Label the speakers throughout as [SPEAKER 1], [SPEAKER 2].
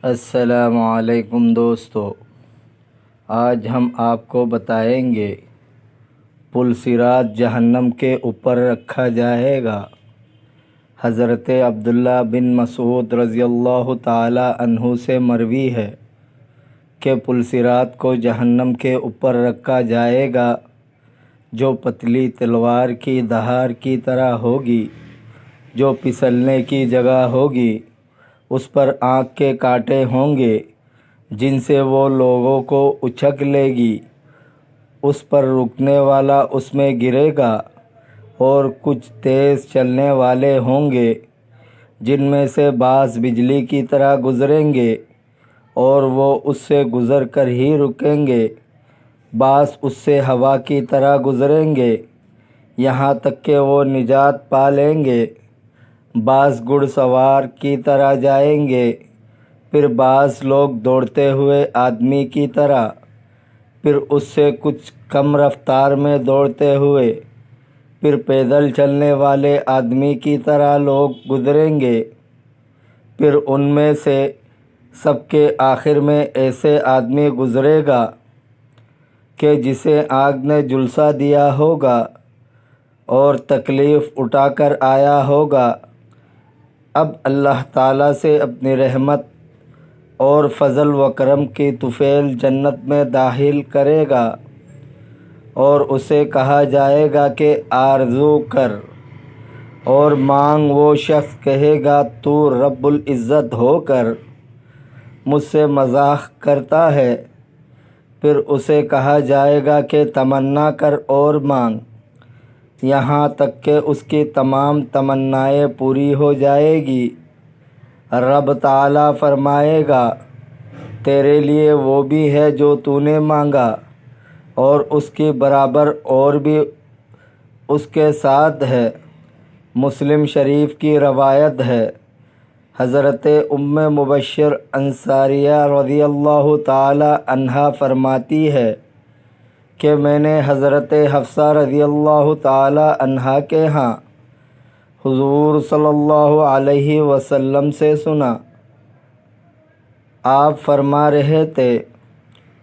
[SPEAKER 1] السلام علیکم دوستو، آج ہم آپ کو بتائیں گے پل صراط جہنم کے اوپر رکھا جائے گا۔ حضرت عبداللہ بن مسعود رضی اللہ تعالی عنہ سے مروی ہے کہ پل صراط کو جہنم کے اوپر رکھا جائے گا، جو پتلی تلوار کی دھار کی طرح ہوگی، جو پھسلنے کی جگہ ہوگی۔ اس پر آنکھ کے کانٹے ہوں گے جن سے وہ لوگوں کو اچک لے گی۔ اس پر رکنے والا اس میں گرے گا، اور کچھ تیز چلنے والے ہوں گے جن میں سے بعض بجلی کی طرح گزریں گے، اور وہ اس سے گزر کر ہی رکیں گے۔ بعض اس سے ہوا کی طرح گزریں گے یہاں تک کہ وہ نجات پا لیں گے۔ بعض گھڑ سوار کی طرح جائیں گے، پھر بعض لوگ دوڑتے ہوئے آدمی کی طرح، پھر اس سے کچھ کم رفتار میں دوڑتے ہوئے، پھر پیدل چلنے والے آدمی کی طرح لوگ گزریں گے۔ پھر ان میں سے سب کے آخر میں ایسے آدمی گزرے گا کہ جسے آگ نے جھلسا دیا ہوگا اور تکلیف اٹھا کر آیا ہوگا۔ اب اللہ تعالیٰ سے اپنی رحمت اور فضل و کرم کی طفیل جنت میں داخل کرے گا، اور اسے کہا جائے گا کہ آرزو کر اور مانگ۔ وہ شخص کہے گا تو رب العزت ہو کر مجھ سے مذاق کرتا ہے؟ پھر اسے کہا جائے گا کہ تمنا کر اور مانگ، یہاں تک کہ اس کی تمام تمنائیں پوری ہو جائے گی۔ رب تعالیٰ فرمائے گا تیرے لیے وہ بھی ہے جو تو نے مانگا، اور اس کی برابر اور بھی اس کے ساتھ ہے۔ مسلم شریف کی روایت ہے، حضرت ام مبشر انصاریہ رضی اللہ تعالی عنہا فرماتی ہے کہ میں نے حضرت حفصہ رضی اللہ تعالی عنہا کے ہاں حضور صلی اللہ علیہ وسلم سے سنا۔ آپ فرما رہے تھے،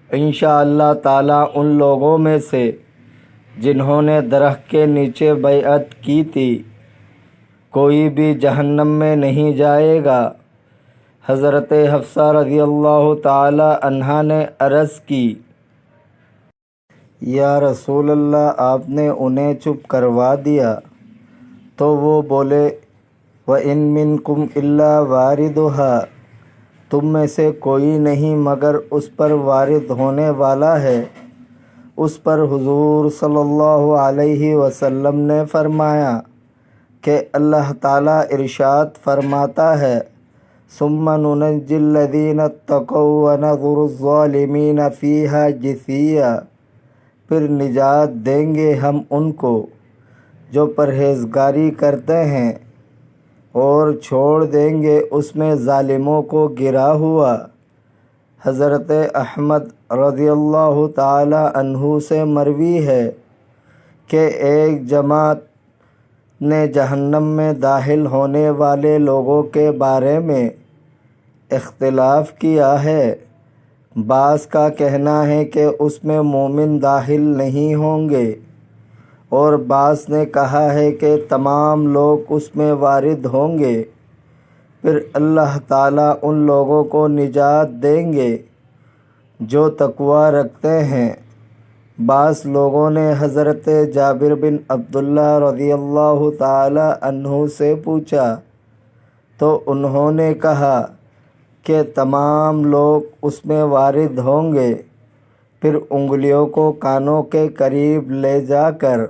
[SPEAKER 1] انشاءاللہ تعالی ان لوگوں میں سے جنہوں نے درخت کے نیچے بیعت کی تھی، کوئی بھی جہنم میں نہیں جائے گا۔ حضرت حفصہ رضی اللہ تعالی عنہا نے عرض کی، یا رسول اللہ، آپ نے انہیں چپ کروا دیا۔ تو وہ بولے، وَإِن مِّنكُمْ إِلَّا وَارِدُهَا، تم میں سے کوئی نہیں مگر اس پر وارد ہونے والا ہے۔ اس پر حضور صلی اللہ علیہ وسلم نے فرمایا کہ اللہ تعالیٰ ارشاد فرماتا ہے، ثُمَّ نُنَجِّي الَّذِينَ اتَّقَوْا وَنَذَرُ الظَّالِمِينَ فِيهَا جِثِيًّا، پھر نجات دیں گے ہم ان کو جو پرہیزگاری کرتے ہیں، اور چھوڑ دیں گے اس میں ظالموں کو گرا ہوا۔ حضرت احمد رضی اللہ تعالی عنہ سے مروی ہے کہ ایک جماعت نے جہنم میں داخل ہونے والے لوگوں کے بارے میں اختلاف کیا ہے۔ بعض کا کہنا ہے کہ اس میں مومن داخل نہیں ہوں گے، اور بعض نے کہا ہے کہ تمام لوگ اس میں وارد ہوں گے۔ پھر اللہ تعالیٰ ان لوگوں کو نجات دیں گے جو تقوی رکھتے ہیں۔ بعض لوگوں نے حضرت جابر بن عبداللہ رضی اللہ تعالی عنہ سے پوچھا تو انہوں نے کہا کہ تمام لوگ اس میں وارد ہوں گے۔ پھر انگلیوں کو کانوں کے قریب لے جا کر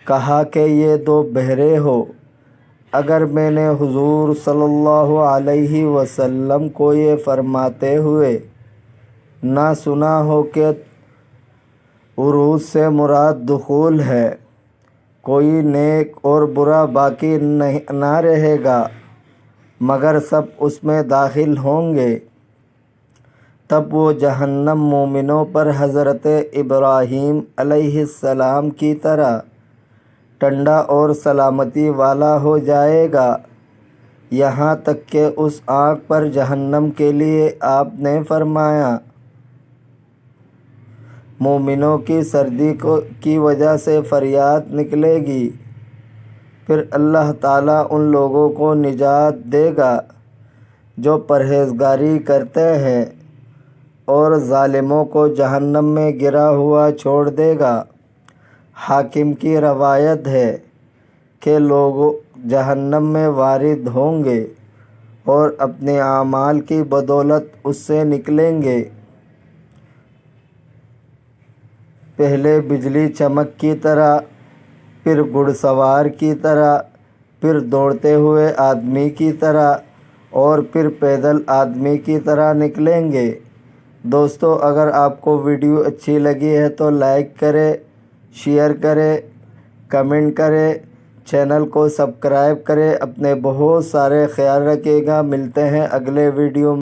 [SPEAKER 1] کہا کہ یہ دو بہرے ہو۔ اگر میں نے حضور صلی اللہ علیہ وسلم کو یہ فرماتے ہوئے نہ سنا ہو کہ عروج سے مراد دخول ہے، کوئی نیک اور برا باقی نہ رہے گا مگر سب اس میں داخل ہوں گے، تب وہ جہنم مومنوں پر حضرت ابراہیم علیہ السلام کی طرح ٹھنڈا اور سلامتی والا ہو جائے گا۔ یہاں تک کہ اس آگ پر جہنم کے لیے آپ نے فرمایا مومنوں کی سردی کی وجہ سے فریاد نکلے گی، پھر اللہ تعالیٰ ان لوگوں کو نجات دے گا جو پرہیزگاری کرتے ہیں، اور ظالموں کو جہنم میں گرا ہوا چھوڑ دے گا۔ حاکم کی روایت ہے کہ لوگ جہنم میں وارد ہوں گے اور اپنے اعمال کی بدولت اس سے نکلیں گے، پہلے بجلی چمک کی طرح، پھر گھڑ سوار کی طرح، پھر دوڑتے ہوئے آدمی کی طرح، اور پھر پیدل آدمی کی طرح نکلیں گے۔ دوستو، اگر آپ کو ویڈیو اچھی لگی ہے تو لائک کرے، شیئر کرے، کمنٹ کرے، چینل کو سبسکرائب کرے۔ اپنے بہت سارے خیال رکھیے گا۔ ملتے ہیں اگلے ویڈیو میں۔